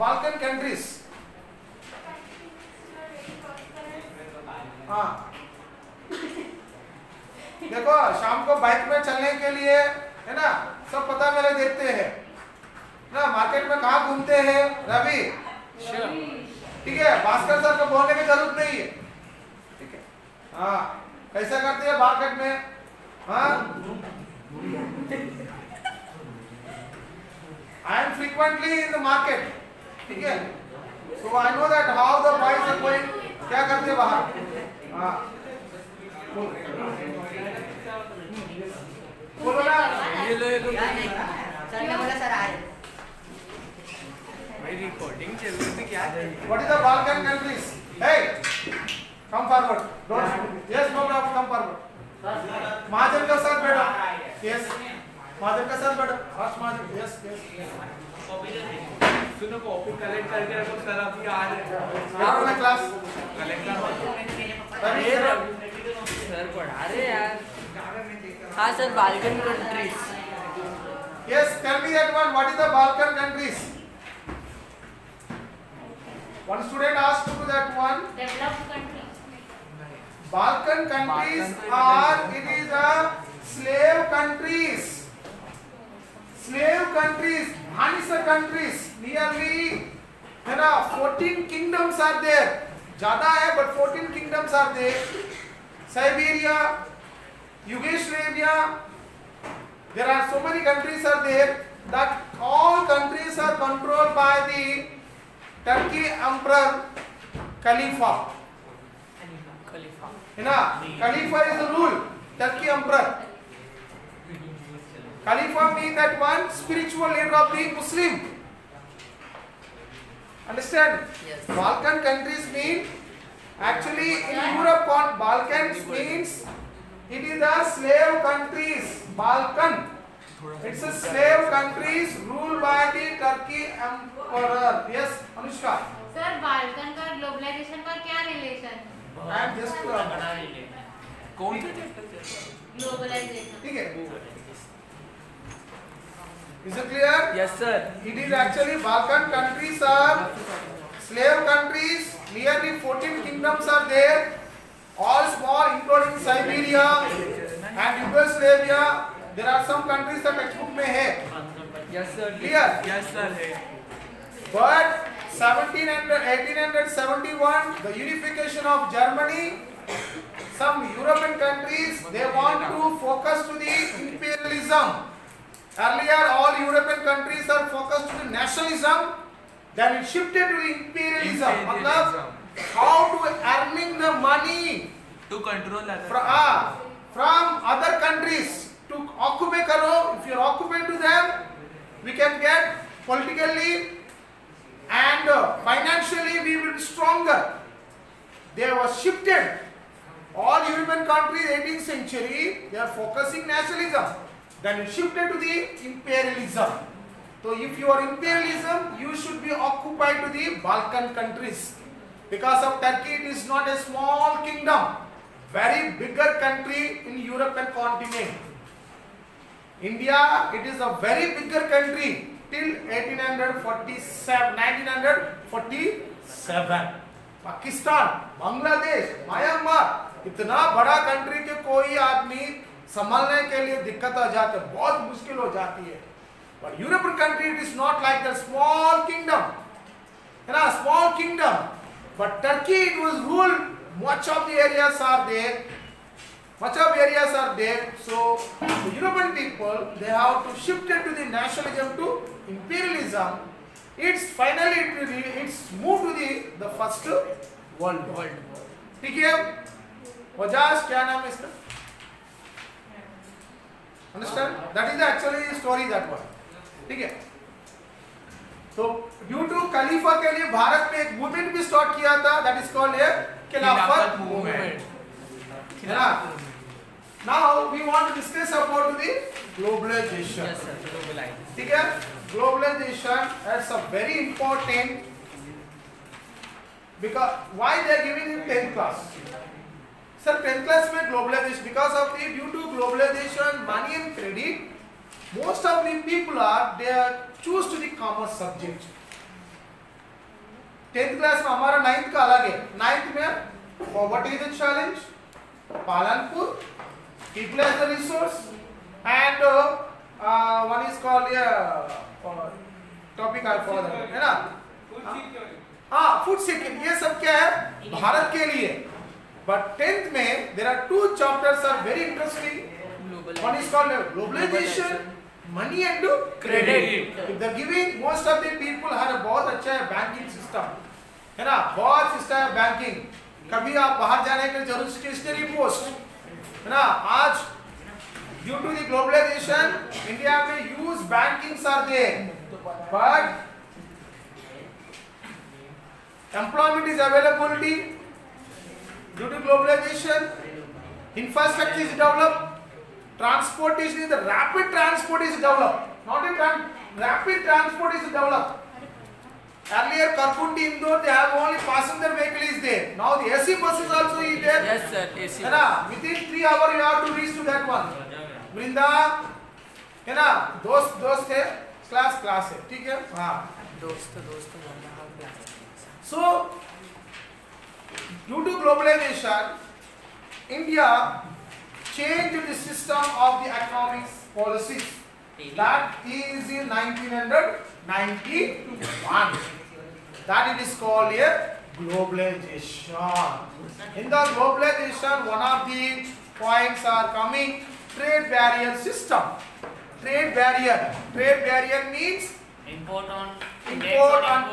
Balkan countries. हाँ देखो शाम को बाइक में चलने के लिए है ना, सब पता मेरे देखते हैं ना, मार्केट में कहाँ घूमते हैं रवि, ठीक है, भास्कर सर को बोलने की जरूरत नहीं है, ठीक है। हाँ कैसा करते हैं मार्केट में, हाँ I am frequently in the market, ठीक है, so I know that how the boys are going, क्या करते हैं बाहर, हाँ बोलो ना, ये लो सर ने बोला सर आए, भाई रिकॉर्डिंग चल रही थी क्या? what is the Balkan countries? Hey, come forward, don't, yes no problem, come forward, महाजन का साथ बैठो, yes, महाजन का साथ बैठो, हर्ष महाजन, yes yes, सुनो कॉपी कलेक्ट करके रखो सर, अभी आ रहे हैं आओ ना क्लास, सर पढ़ा रहे यार। हाँ sir, Balkan countries. yes, tell me that one, what is the Balkan countries? One student asked to that one. Developed countries. Balkan countries are, it is a slave countries. Slave countries, Hanisa countries, nearly है ना 14 kingdoms are there. ज़्यादा है but 14 kingdoms are there. Siberia, Yugoslavia, there are so many countries are there. That all countries are controlled by the Turkey Emperor Khalifa. है ना, Khalifa is the rule. Turkey Emperor. Khalifa means that one spiritual leader of the Muslim. Understand? Yes. Balkan countries mean actually in Europe, Balkans means it is the slave countries. Balkan. It's a slave countries ruled by the Turkey Emperor. Yes, Anushka. Sir Balkan का globalisation का क्या relation? I am just कौन सा chapter? Globalisation. ठीक है. Is it clear? Yes sir. It is actually Balkan countries are slave countries. Nearly 14 kingdoms are there. All small, including Siberia and Yugoslavia. There are some countries that textbook में है. Yes sir. Clear? Yes sir है। But 1871, the unification of Germany, some European countries, they want to focus to the imperialism. Earlier, all European countries are focused to the nationalism. Then it shifted to the imperialism. मतलब how to earning the money to control other from other countries to occupy करो. If you are occupied to them, we can get politically and financially we will be stronger. They were shifted. All European countries 18th century, they are focusing nationalism. Then it shifted to the imperialism. So if you are imperialism, you should be occupied to the Balkan countries. Because of Turkey, it is not a small kingdom. Very bigger country in European continent. India, it is a very bigger country till 1947. Pakistan, Bangladesh, Myanmar, इतना बड़ा country के कोई आदमी संभालने के लिए दिक्कत आ जाते, बहुत मुश्किल हो जाती है. But European country, it is not like the small kingdom, है ना, small kingdom. But Turkey, it was ruled. Much of the areas are there. So the European people, they have to shift it to the nationalism to imperialism. It's finally it's moved to the first world war. ठीक है? वजाज क्या नाम है इसका? Understand? That is actually story that one. ठीक है? तो due to खलीफा के लिए भारत में एक मूवमेंट भी स्टार्ट किया था. That is called a खिलाफत मूवमेंट. है ना? Now we want to discuss about the globalization. Yes sir, globalization. ठीक है? Globalization is a very important, because why they are giving in 10th class? Sir, 10th class में globalization, because of the due to globalization, money and credit, most of the people are they are choose to the commerce subject. 10th class में हमारा 9th का अलग है। 9th में what is the challenge, Palanpur, people as the resource, and one is called topic I for है ना, हाँ food security, ये सब क्या है भारत के लिए। बट 10th में there are 2 chapters are very interesting. One is called globalization, money and credit. If they giving most of the people have a बहुत अच्छा है बैंकिंग सिस्टम है ना, बहुत सिस्टम है बैंकिंग, कभी आप बाहर जाने के जरूर स्टेशनरी पोस्ट है ना। आज due to the globalization India में use bankings are there, but employment is availability due to globalization, infrastructure is developed, transportation is the rapid transport is developed, not a rapid transport is developed. Earlier Karkundi, Indore, they have only passenger vehicle is there. Now the AC buses also is there. Yes sir, AC. है ना, within 3 hours you have to reach to that one. वृंदा है ना, दोस्त है, class है, ठीक है, हाँ दोस्त So, due to globalization, India changed the system of the economics policies. That is in 1991. That it is called a globalization. In the globalization, one of the points are coming trade barrier system. Trade barrier means import on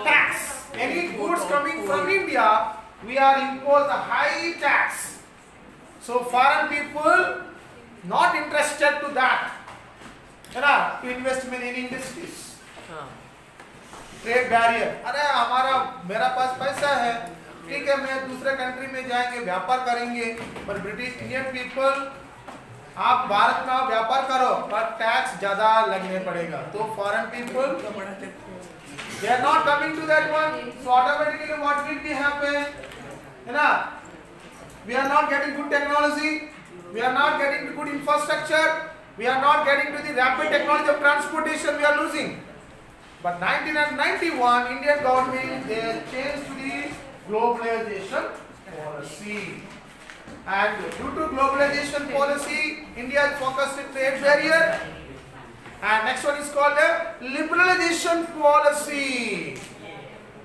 tax. Any goods coming from India, we are impose a high tax. So foreign people not interested to that, है ना, to investment in industries. Trade barrier, अरे मेरा पास पैसा है, ठीक है, मैं दूसरे कंट्री में जाएंगे व्यापार करेंगे, पर ब्रिटिश इंडियन पीपल आप भारत में व्यापार करो पर टैक्स ज्यादा लगने पड़ेगा, तो foreign people they are not coming to that one. So automatically what will be happen, you know, we are not getting good technology, we are not getting good infrastructure, we are not getting to the rapid technology of transportation, we are losing. But 1991 Indian government they changed to the globalization policy, and due to globalization policy India is focused on trade barrier. And next one is called a liberalization policy.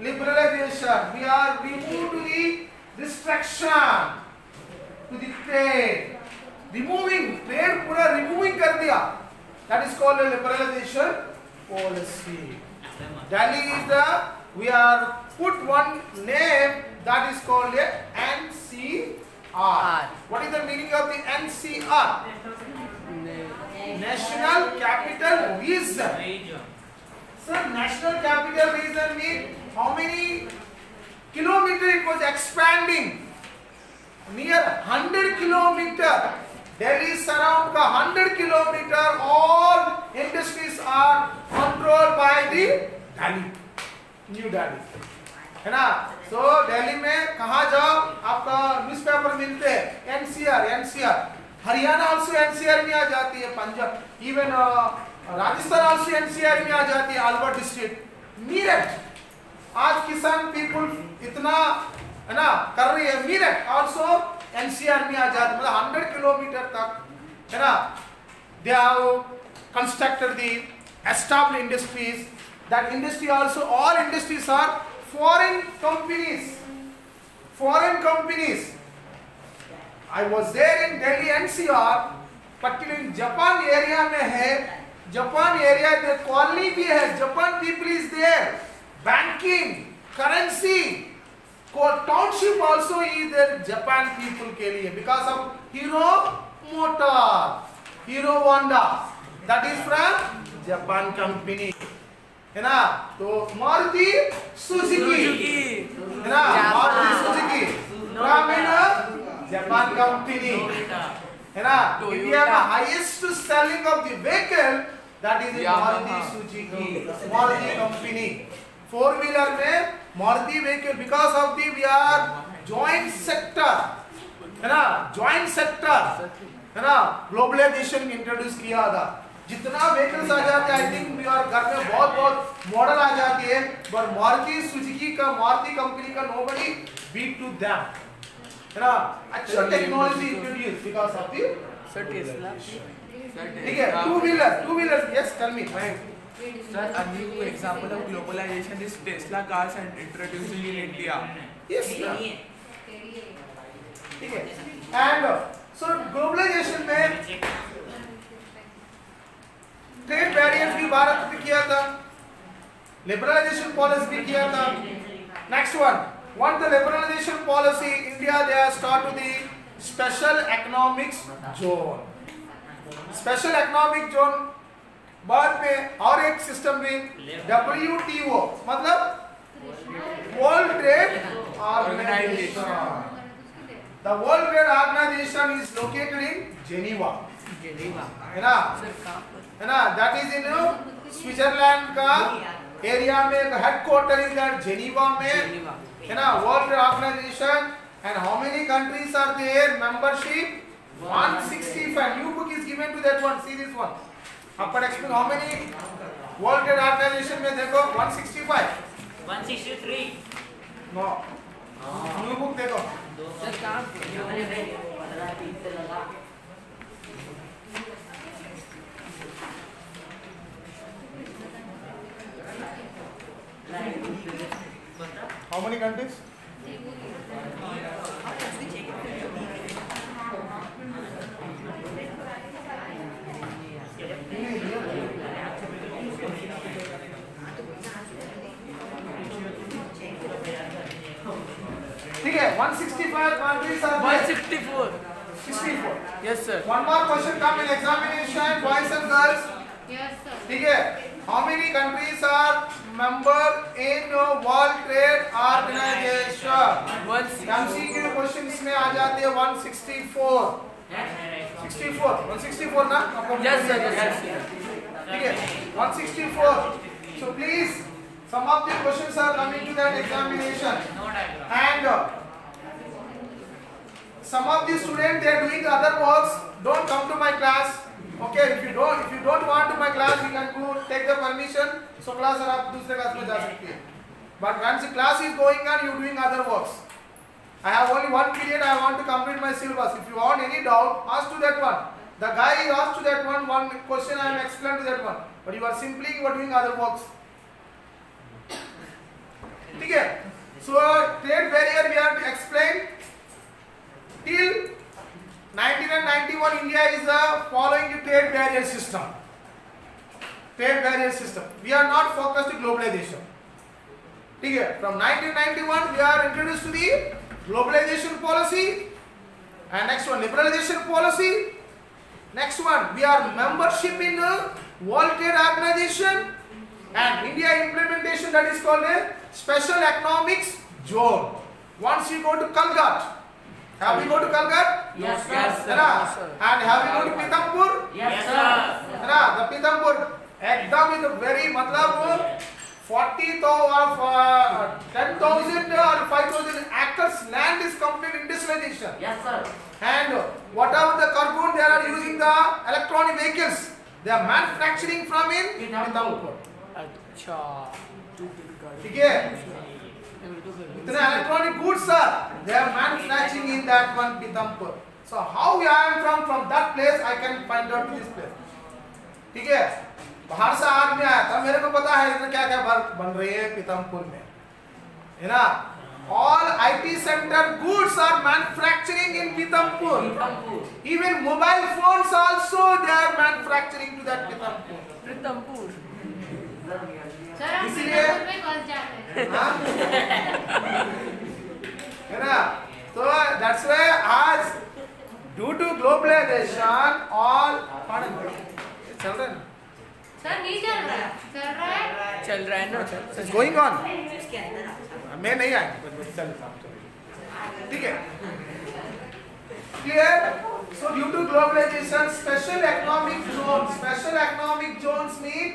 Liberalization. We are removed to the restriction to the trade. Removing trade पूरा removing कर दिया. That is called a liberalization policy. Delhi is the, we are put one name that is called a NCR. What is the meaning of the NCR? National Capital Region. Sir, National Capital Region means how many kilometers it was expanding? Near 100 kilometers. Delhi surround का 100 kilometers. All industries are controlled by the Delhi, New Delhi, है ना। So Delhi में कहाँ जाओ आपका newspaper मिलते हैं, NCR. Haryana also NCR में आ जाती है, Punjab, even Rajasthan also NCR में आ जाती है, अलवर डिस्ट्रिक्ट, मीरठ, आज किसान पीपल इतना है ना कर रही है, मीरठ also NCR में आ जाती है, मतलब 100 किलोमीटर तक है ना। They have constructed the established industries. That industry also, all industries are foreign companies. I was there in Delhi NCR, particularly in Japan area में है, Japan area the colony भी है, Japan people is there, banking, currency, township also is there Japan people के लिए, because of Hero Motor, Hero Honda, that is from Japan company, है ना। तो Maruti Suzuki है ना, Maruti Suzuki from Japan company, है ना। इंडिया में highest selling of the vehicle that is Maruti Suzuki, Maruti company. 4 wheeler में Maruti vehicle, because of the we are joint sector, है ना, जॉइंट सेक्टर है ना, ग्लोबलाइजेशन इंट्रोड्यूस किया था। जितना व्हीकल्स आ जाते हैं, आई थिंक यार घर में बहुत मॉडल आ जाती है, बट मारुति सुजुकी का, मारुति कंपनी का नोबडी बीट टू देम, है ना। अच्छा technology introduce because of the sir Tesla ठीक है। Two wheeler yes tell me. Sir, a new example of globalization is Tesla cars and introducing in India. Yes ठीक है। And so globalisation में trade barriers भी भारत ने किया था, liberalisation policy भी किया था। Next one the liberalisation policy India they are start to the special economics zone. Special economic zone बाद में और एक सिस्टम में WTO मतलब World trade Organization. The World Trade Organization is located in Geneva, है ना, है ना, that is in स्विट्जरलैंड का एरिया में, हेडक्वार्टर इज एट जेनीवा में, है ना, World trade Organization. And how many countries are there membership? 165. New book is given to that one. See this one. आपका explain how many World trade Organization में देखो 165 163 no new book देखो sir कहाँ how many countries? ठीक है 165 countries are there. 164 64. Yes sir One more question come in examination, boys and girls. Yes, sir. ठीक है, how many countries are member in World Trade Organization? MCQ questions में आ जाते हैं 164 164 ना आपको? यस सर यस ठीक है 164. So please some of the questions are coming to that examination and some of the students they are doing the other works. Don't come to my class. Okay, if you don't want to my class, you can go take the permission. So class और आप दूसरे class में जा सकते हैं. But once the class is going on, you doing other works. I have only one period. I want to complete my syllabus. If you want any doubt, ask to that one. The guy is asked to that one question. I am explained to that one. But you are simply doing other works. ठीक है, so trade barrier we have to explain till 1991 India is following the trade barrier system. We are not focused to globalization. ठीक है, from 1991 we are introduced to the globalization policy, and next one liberalization policy. Next one we are membership in World Trade Organization, and India implementation that is called a special economics zone. Once you go to Kalgat, have you go to Kalgat? Yes, sir. And have you go to Pithampur? Yes, sir. The Pithampur एकदम is very मतलब 40 of 10,000 or 5,000 acres land is complete industrialization. Yes, sir. And whatever the carbon they are using the electronic vehicles, they are manufacturing from in Pithampur. अच्छा ठीक है, इतने electronic goods sir, they are manufacturing in that one Pithampur. So how I am from that place I can find out to this place. ठीक है, बाहर से आदमी आया था, मेरे को पता है इधर क्या क्या बन रही है Pithampur में, है ना. All IT center goods are manufacturing in Pithampur. Even mobile phones also they are manufacturing to that Pithampur. Pritampur sir हम इसीलिए पिथापुर में फंस जाते हैं। है ना, तो that's why आज due to globalization all चल रहे हैं, सर नहीं चल रहा है, चल रहा है। चल रहा है ना it's going on. इसके अंदर मैं नहीं आया, चल ठीक है, clear. So due to globalization, special economic zones mean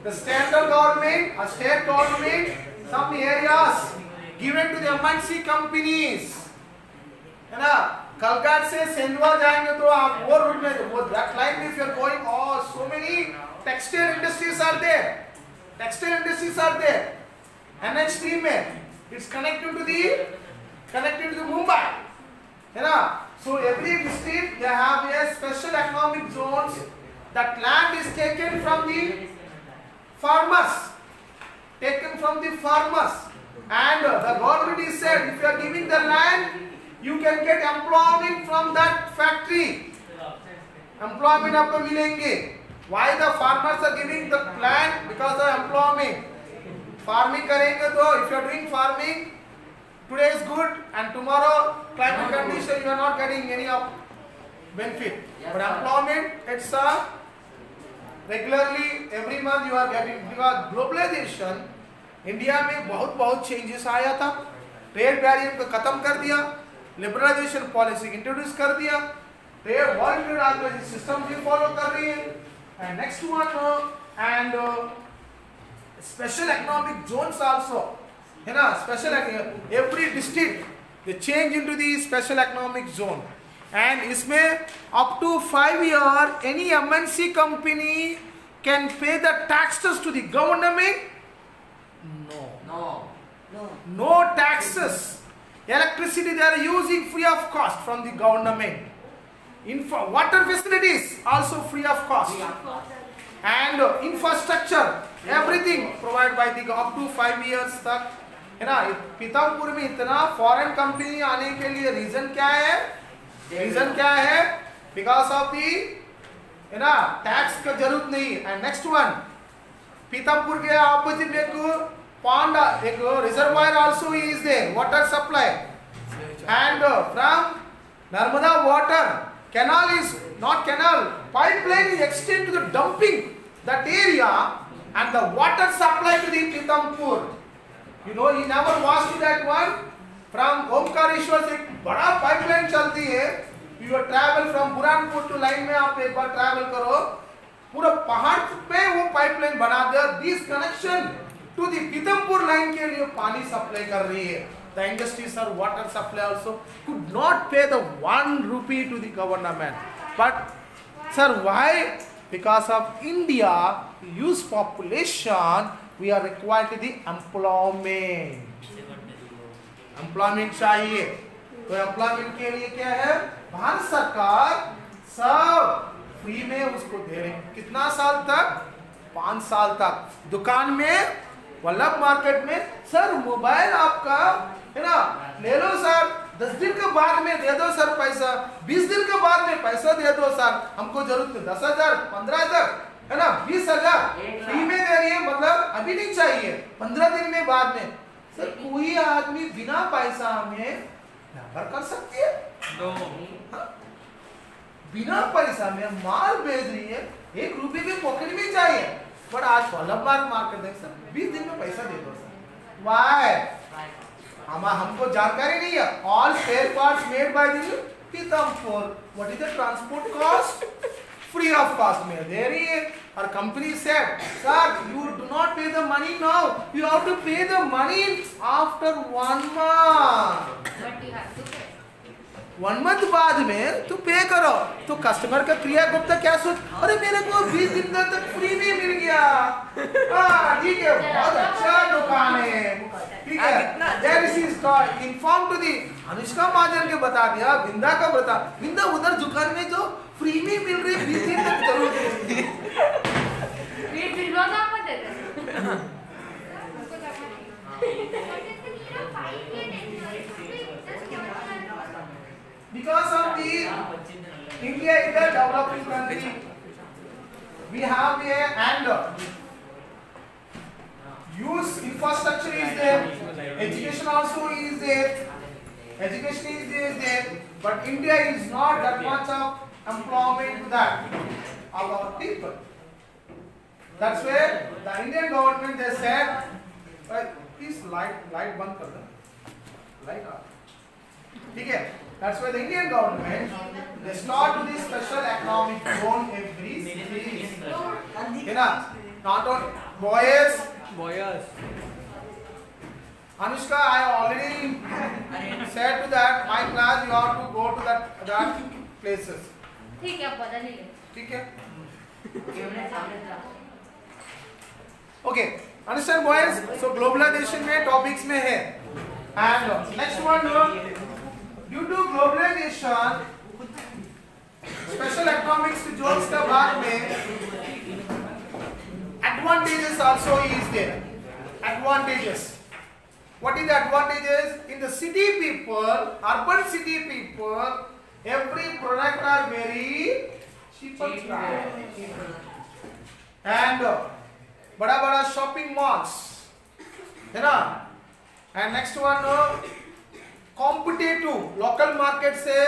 the central government, a state government, some areas given to the MNC companies, है ना, कलकाट से सेंधवा जाएंगे तो आप वो रूट में वो that line if you are going और so many textile industries are there, textile industries are there NH3 में इट्स कनेक्टेड टू मुंबई है ना. So every district they have a special economic zones. That land is taken from the farmers, and the government is said if you are giving the land, you can get employment from that factory. Employment आपको मिलेंगे. Why the farmers are giving the land? Because of employment. Farming करेंगे तो if you are doing farming, today is good and tomorrow climate condition you are not getting any of benefit. But employment it's a regularly every month you are getting. Because globalization India में बहुत changes आया था. Trade barrier को खत्म कर दिया, liberalisation policy introduce कर दिया, trade world trade organization system भी फॉलो कर रही है. And next one and special economic zones also है ना. Special every district they change into the special economic zone. And इसमें up to 5 years any MNC company can pay the taxes to the government. No taxes. Electricity they are using free of cost from the government. Water facilities also free of cost. And infrastructure everything provided by the up to 5 years तक है ना. पीतमपुर में इतना foreign company आने के लिए reason क्या है? रीजन क्या है? बिकॉज ऑफ दी है ना टैक्स का जरूरत नहीं. एंड नेक्स्ट वन, पीतमपुर के ऑपोजिट में एक pond, एक reservoir also is there, water supply. And from Narmada water, canal is not canal, pipeline is extended to the dumping that area and the water supply to the Pitampur. You know, you never watched that one. From Omkareshwar से एक बड़ा pipeline चलती है. You travel from Buranpur to line में आप एक बार travel करो, पूरा पहाड़ पे वो pipeline बना दिया. This connection to the Pitampur line के लिए पानी सप्लाई कर रही है. The industries are water supply also could not pay the 1 rupee to the government. But sir, why? Because of India huge population, we are required to the employment. Employment चाहिए. तो employment के लिए क्या है? भारत सरकार सब फ्री में उसको दे रही. कितना साल तक? 5 साल तक. दुकान में वल्लभ मार्केट में सर मोबाइल आपका है ना ले लो सर, 10 दिन के बाद में दे दो सर पैसा, 20 दिन के बाद में पैसा दे दो सर, हमको जरूरत है 10,000 15,000 है ना 20,000 फ्री में दे रही है. मतलब अभी नहीं चाहिए, 15 दिन में बाद में. सर कोई आदमी बिना पैसा में व्यापार कर सकती है? बिना पैसा में माल बेच रही है, 1 रुपये भी पॉकेट में चाहिए. पर आज वल्लभ मार्केट देख सर 20 दिन में पैसा दे दो सर. वाई? हमको जानकारी नहीं है. All spare parts made by the Pitampur. What is the transport cost? Free of cost में दे रही है. और company said sir you do not pay the money now, you have to pay the money after 1 month. But you have to pay. 1 month बाद में तो पे करो. तो कस्टमर का क्रिया गुप्ता क्या सोच, अरे मेरे को 20 दिन तक फ्री में मिल गया. ठीक है, बहुत अच्छा दुकान है. ठीक है, there is inform to the Anushka Mahajan के बता दिया, बिंदा का बता, बिंदा उधर दुकान में जो फ्री में मिल रही 20 दिन तक जरूर दे. ये बिल्वा का मत दे दे. Because of the India is a developing country, we have a and use infrastructure is there, education also is there, but India is not that much of employment to that of our people. That's where the Indian government they said, please light बंद कर दो, light off. ठीक है. That's why the Indian government they start to this special economic zone every city. है ना? Not on boys. Anushka, I already said to that my class you have to go to that places. ठीक है अब बदल ही ले. ठीक है? Okay, understand boys? So globalization में topics में है. And next one, due to globalization, special economics zones का भाग में advantages also is there. Advantages. What is the advantages? In the city people, urban city people, every product are very cheaper price. And बड़ा-बड़ा shopping malls, है ना? And next one, competitive local market से,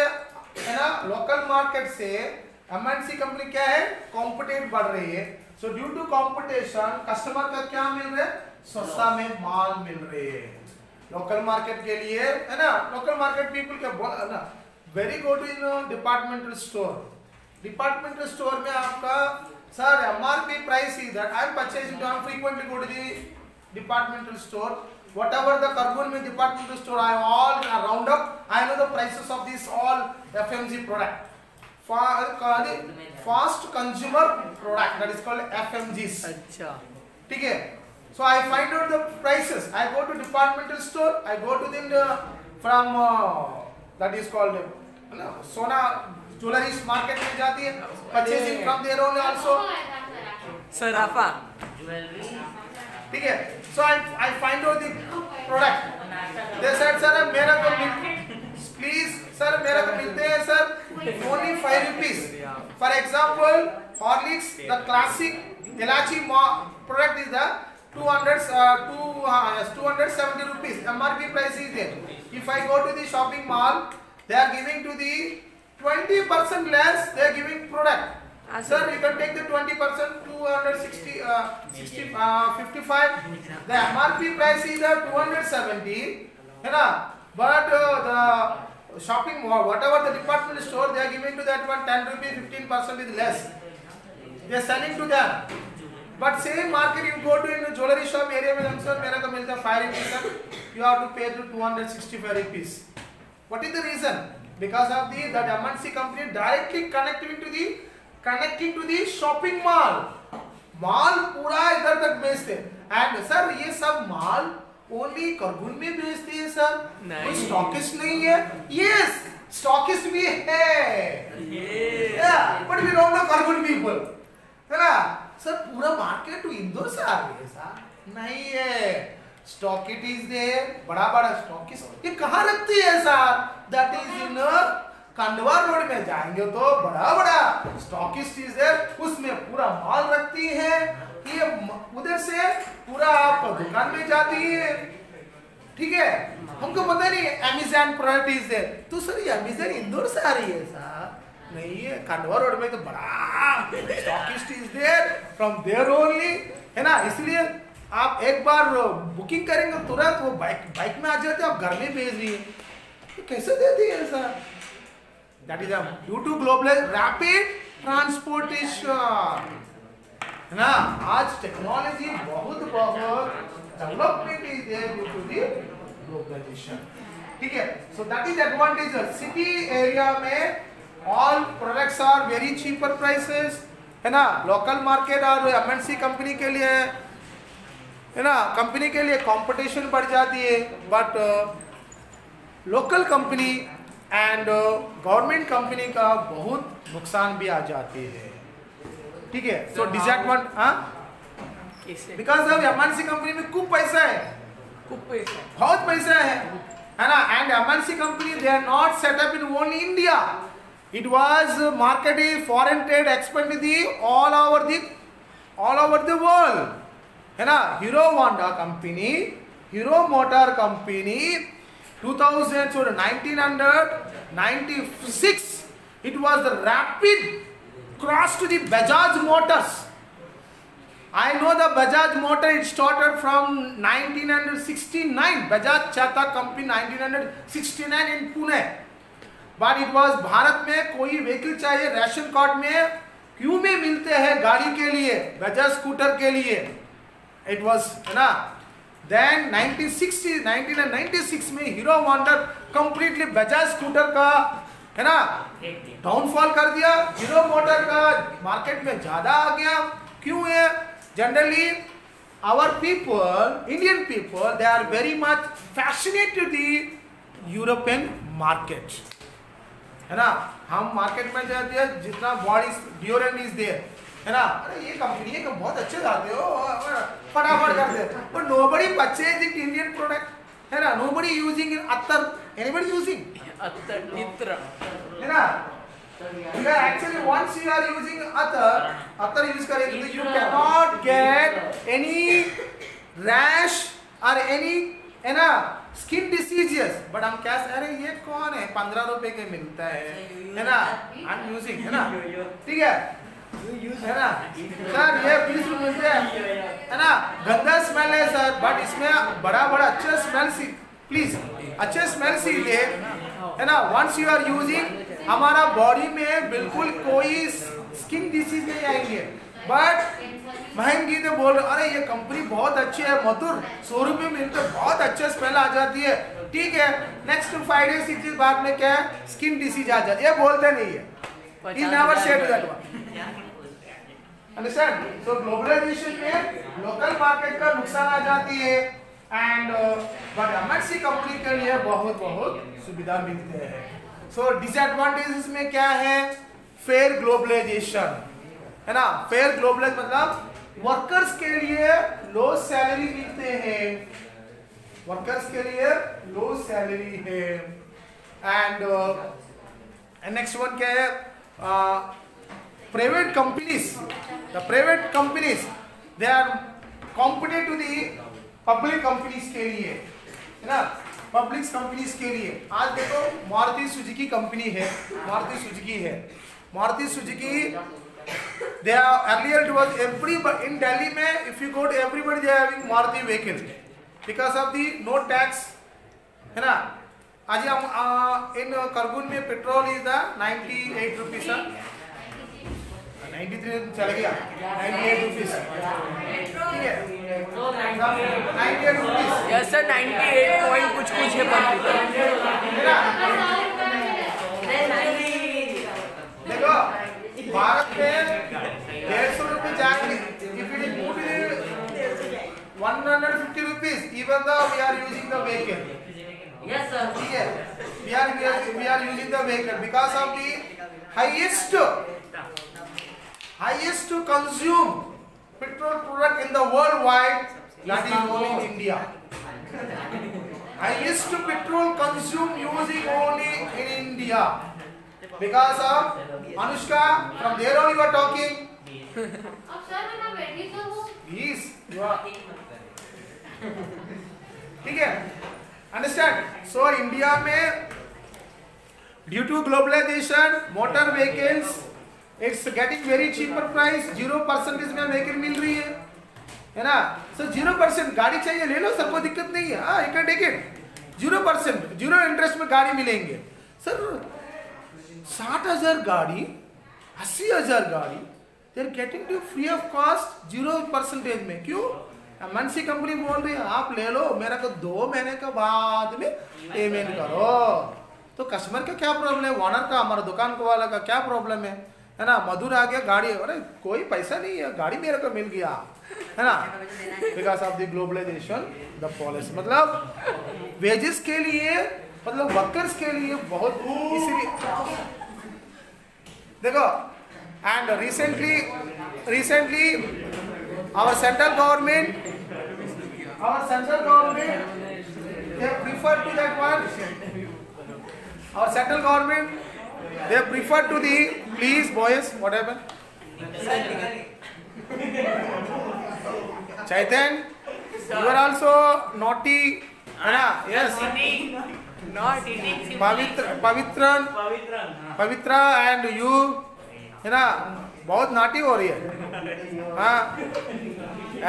है ना? Local market से MNC company क्या है? Competitive बढ़ रही है. So due to competition, customer का क्या मिल रहा है? सस्ता में माल मिल रहे हैं. लोकल मार्केट के लिए है ना, लोकल मार्केट पीपल क्या बोला ना, very good in departmental store. Departmental store में आपका sir MRP price is that I am purchasing to frequently go to the departmental store. Whatever the Kargun में departmental store, I all round up. I know the prices of these all FMG product. Fast consumer product, that is called FMGs. अच्छा. ठीक है. So I find out the prices. I go to departmental store. I go to them from that is called Sona jewelry market में जाती है. Purchasing from there only also. सराफा. ठीक है. So I find out the product. They said sir मेरा को please sir मेरा को मिलते हैं sir only 5 rupees. For example, Horlicks, the classic Elachi product is the 270 rupees. MRP price is there. If I go to the shopping mall, they are giving to the 20% less. They are giving product. Sir, you can take the 20%, 55. The MRP price is 270. But the shopping mall, whatever the department store, they are giving to that one 10 rupees, 15% is less. They are selling to them. But same market you go to in the jewelry shop area में sir मेरा को मिलता 5 rupees sir, you have to pay to 265 rupees. What is the reason? Because of that MNC company directly connecting to the shopping mall. माल पूरा इधर तक बेचते हैं. And sir ये सब माल only Kargun में बेचते हैं sir. कोई स्टॉकिस्ट नहीं है. Yes, स्टॉकिस्ट भी है. Yeah, but we don't know Kargun people. है ना? सर पूरा मार्केट तो इंदौर से आ रही है सर. नहीं है. स्टॉकिट इज देयर. बड़ा स्टॉकिस्ट ये कहाँ रखती है sir? That is in Khandwa road में जाएंगे तो बड़ा स्टॉकिस्ट इज देयर. उसमें पूरा माल रखती है. ये उधर से पूरा आप दुकान में जाती है. ठीक है. हमको पता नहीं अमेज़न प्रोडक्ट इज देयर. तो सर ये अमेज़न इंदौर से आ रही है सर. नहीं है. खंडवा रोड में तो बड़ा stockist is there from there only, है ना. इसलिए आप एक बार बुकिंग करेंगे तुरंत वो बाइक में आ जाते हैं. आप घर में भेज रही है तो कैसे देती है sir? That is due to global rapid transportation, है ना. आज टेक्नोलॉजी बहुत development is there due to the globalisation. ठीक है. So that is advantage. City area में all products are very cheaper prices, है ना. लोकल मार्केट और एमएनसी कंपनी के लिए, है ना, कंपनी के लिए कंपटीशन बढ़ जाती है. But local company and government company का बहुत नुकसान भी आ जाती है. ठीक है. So disadvantage because of MNC company में खूब पैसा है. बहुत पैसा है ना. And MNC company they are not setup in only India. It was marketed foreign trade expanded all over the world, है ना. Hero Honda company, Hero Motor company, 1996, it was the rapid cross to the Bajaj Motors. I know the Bajaj Motor. It started from 1969. Bajaj Chata company 1969 in Pune. But it was Bharat में कोई vehicle चाहिए ration card में क्यों में मिलते हैं गाड़ी के लिए, बजाज स्कूटर के लिए. इट वॉज, है ना. देन 1996 में हीरो वॉन्डर कंप्लीटली बजाज स्कूटर का है ना डाउनफॉल कर दिया, हीरो मोटर का मार्केट में ज्यादा आ गया। क्यों है? Generally our people, Indian people, they are very much fascinated to the European market, है ना। हम मार्केट में जाते हैं, जितना बॉडी डिओड्रेंट इज देयर, है ना, अरे ये कंपनी है, बहुत अच्छे जाते हो, फटाफट करते हैं, but nobody purchasing Indian product, है ना, nobody using अत्तर, anybody using अत्तर इत्र, है ना। Because actually once you are using Attar use करेंगे तो you cannot get any rash or any, है ना, स्किन डिसीजेस। बट हम क्या, अरे ये कौन है, 15 रुपए के मिलता है ना, आई एम यूजिंग, है ना, ठीक है ना सर, ये 20 रुपए मिलते है ना, गंदा स्मेल है सर, बट इसमें बड़ा बड़ा अच्छा स्मेल सी, प्लीज अच्छे स्मेल सी दे, है ना। वंस यू आर यूजिंग, हमारा बॉडी में बिल्कुल कोई स्किन डिसीज नहीं आएंगे। बट महंगी तो बोल रहे, अरे ये कंपनी बहुत अच्छी है, मधुर 100 रुपये मिलते, बहुत अच्छा स्मेल आ जाती है, ठीक है, नेक्स्ट 5 डेज 6 डेज बाद में क्या है, स्किन डिसीज आ जाती है, ये बोलते नहीं है, he never said that one, understand? So globalisation में लोकल मार्केट का नुकसान आ जाती है, एंड बट एमएनसी कंपनी के लिए बहुत बहुत सुविधा मिलते हैं। सो डिसएडवांटेजेस में क्या है, फेयर ग्लोबलाइजेशन, है ना, फेयर ग्लोबलाइज मतलब वर्कर्स के लिए लो सैलरी मिलते हैं, वर्कर्स के लिए लो सैलरी है, एंड नेक्स्ट वन क्या है, private companies, the private companies they are competitive to the public companies के लिए, है ना, पब्लिक कंपनीज के लिए। आज देखो मारुति सुजुकी कंपनी है, Maruti Suzuki they are earlier it was everybody in Delhi में, if you go to everybody they are having Maruti vehicle because of the no tax, है ना। आज हम इन करगुन में पेट्रोल इज द 98 रुपीज, 93 चल गया, 98 रुपीज, ठीक है, 98 रुपीज, यस सर, 98 पॉइंट कुछ है पर देखो भारत में 150 रुपये जाएंगे, if it is moved to 150 rupees, even though we are using the vehicle, yes sir, ठीक है, we are using the vehicle because of the highest to consume petrol product in the worldwide, that is only in India. Highest to petrol consumed using only in India. Because of Anushka, from there on you are talking. अब sir मैं ना बैठी तो हूँ। Yes, you are. ठीक है, understand? So India में due to globalization, motor vehicles, it's getting very cheaper price, 0% में vehicle मिल रही है ना। So 0% गाड़ी चाहिए ले लो सर, कोई दिक्कत नहीं है, हाँ you can take it, 0%, 0 interest में गाड़ी मिलेंगे सर। 60,000 गाड़ी, 80,000 गाड़ी, they are getting to free of cost 0% में। क्यों? एमएनसी कंपनी बोल रही है आप ले लो, मेरा को 2 महीने के बाद में पेमेंट करो। तो कस्टमर का क्या प्रॉब्लम है, ओनर का, हमारा दुकान को वाला का क्या प्रॉब्लम है ना। मधुर आ गया गाड़ी, अरे कोई पैसा नहीं है, गाड़ी मेरे को मिल गया, है ना, because of the globalisation the policy. मतलब वेजेस के लिए, मतलब वर्कर्स के लिए बहुत, इसलिए देखो, and recently our central government they prefer to that one, our central government they prefer to the, please boys, what happened, Chaitan, you are also naughty, है ना, yes, पवित्रा and you, है ना, बहुत नाटी हो रही है, हाँ।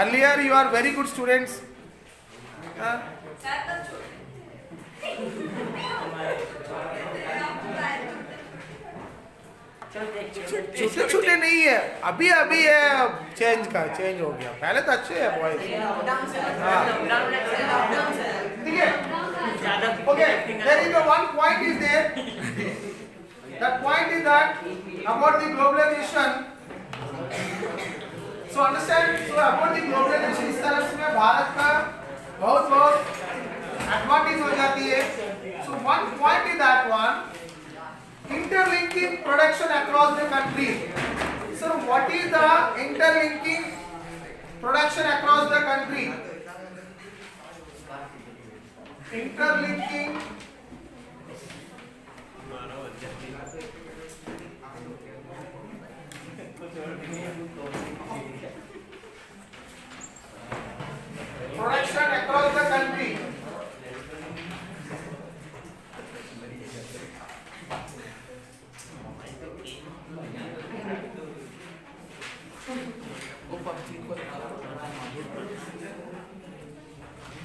Earlier you are very good students, हाँ। छोटे छोटे नहीं है, अभी अभी है चेंज हो गया, पहले तो अच्छे है बॉयज। ठीक है, okay, there is one point is there, that point is that about the globalisation. So understand, so about the globalisation, इस तरह से भारत का बहुत एडवांटेज हो जाती है। So one point is that one, interlinking production across the country. So what is the interlinking production across the country? Interlinking production across the country.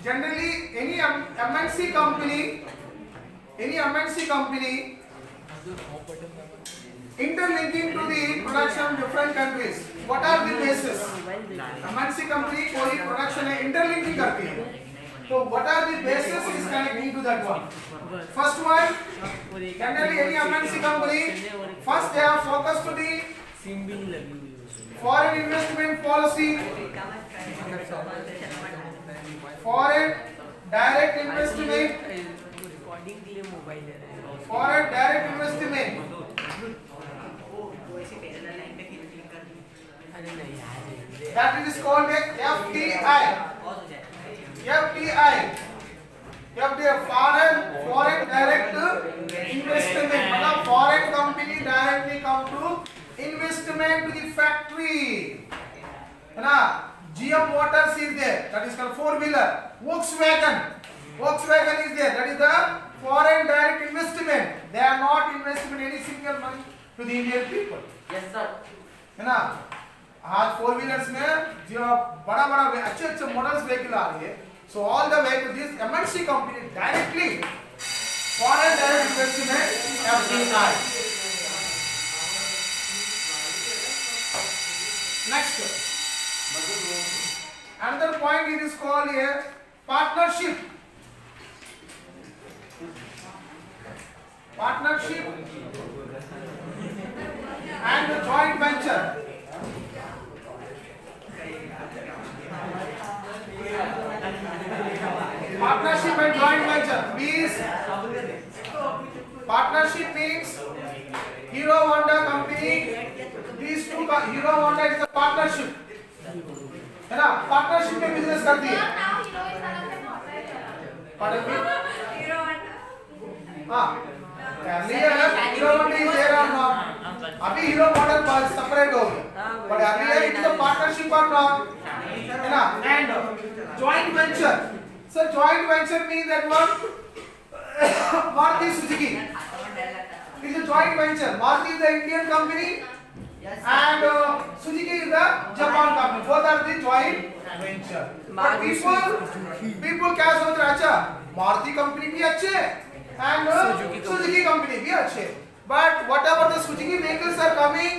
Generally, any MNC company interlinking to the production of different countries. What are the basis? MNC company कोई production है interlinking करती है, तो what are the basis is connecting to that one? First one, generally any MNC company, first they are focused to the foreign investment policy, foreign direct investment, foreign direct investment, that it is called a FDI. Foreign direct investment, मतलब foreign company directly come to investment to the factory, है ना? GM Motors is there, that is called four-wheeler. Volkswagen is there, that is the foreign direct investment. They are not investing any single money to the Indian people. Yes sir. है ना? आज four wheelers में जो बड़ा अच्छे models vehicle आ रही है, so all the vehicles, this MNC company directly foreign direct investment FDI. Next, another point it is called here partnership and the joint venture. Partnership and joint venture means, partnership means Hero Honda company, these two, Hero Honda is the partnership, है ना? Partnership में business करती है। Hero Honda is there और not, अभी hero model separate हो गया, but earlier it is a partnership और नॉट, है ना? And joint venture, so joint venture means that one Maruti Suzuki is a joint venture. Maruti is the Indian company and Suzuki is the Japan company. Both are the joint venture. But people क्या सोच रहे हैं? अच्छा, Maruti company भी अच्छे and Suzuki company भी अच्छे. But whatever the Suzuki vehicles are coming,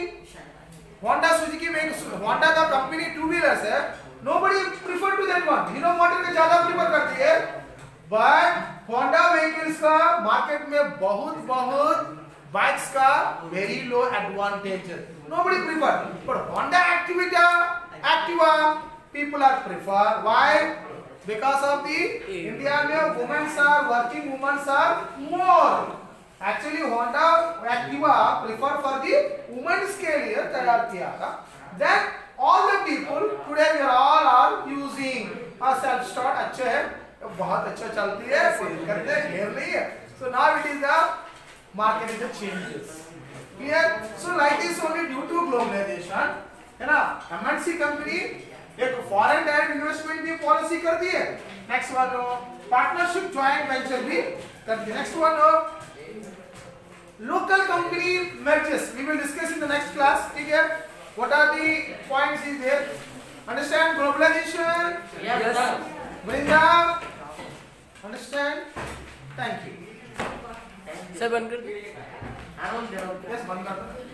Honda Suzuki vehicles, Honda का company two wheelers है. Nobody prefer to that one. Hero Motor के ज़्यादा prefer करती है. But Honda vehicles का मार्केट में बहुत बाइक्स का very low advantages. Nobody prefer. But Honda Activa people are prefer. Why? Because of the India में working women are more. Actually Honda Activa prefer for the women's के लिए तैयार किया था. Then all the people today we all are using a self start. अच्छे है, बहुत अच्छा चलती है, सेल करते हैं, घेर नहीं है. So now it is the market is the changes. Clear? So like this only due to globalization, है ना? MNC company एक foreign direct investment भी पॉलिसी कर दी है. Next one partnership joint venture भी कर दी. Next one local company mergers. We will discuss in the next class. ठीक है? What are the points is there? Understand globalization? Yes sir. Brinda? Understand? Thank you. Sir बंद कर दो। Yes, बंद कर दो.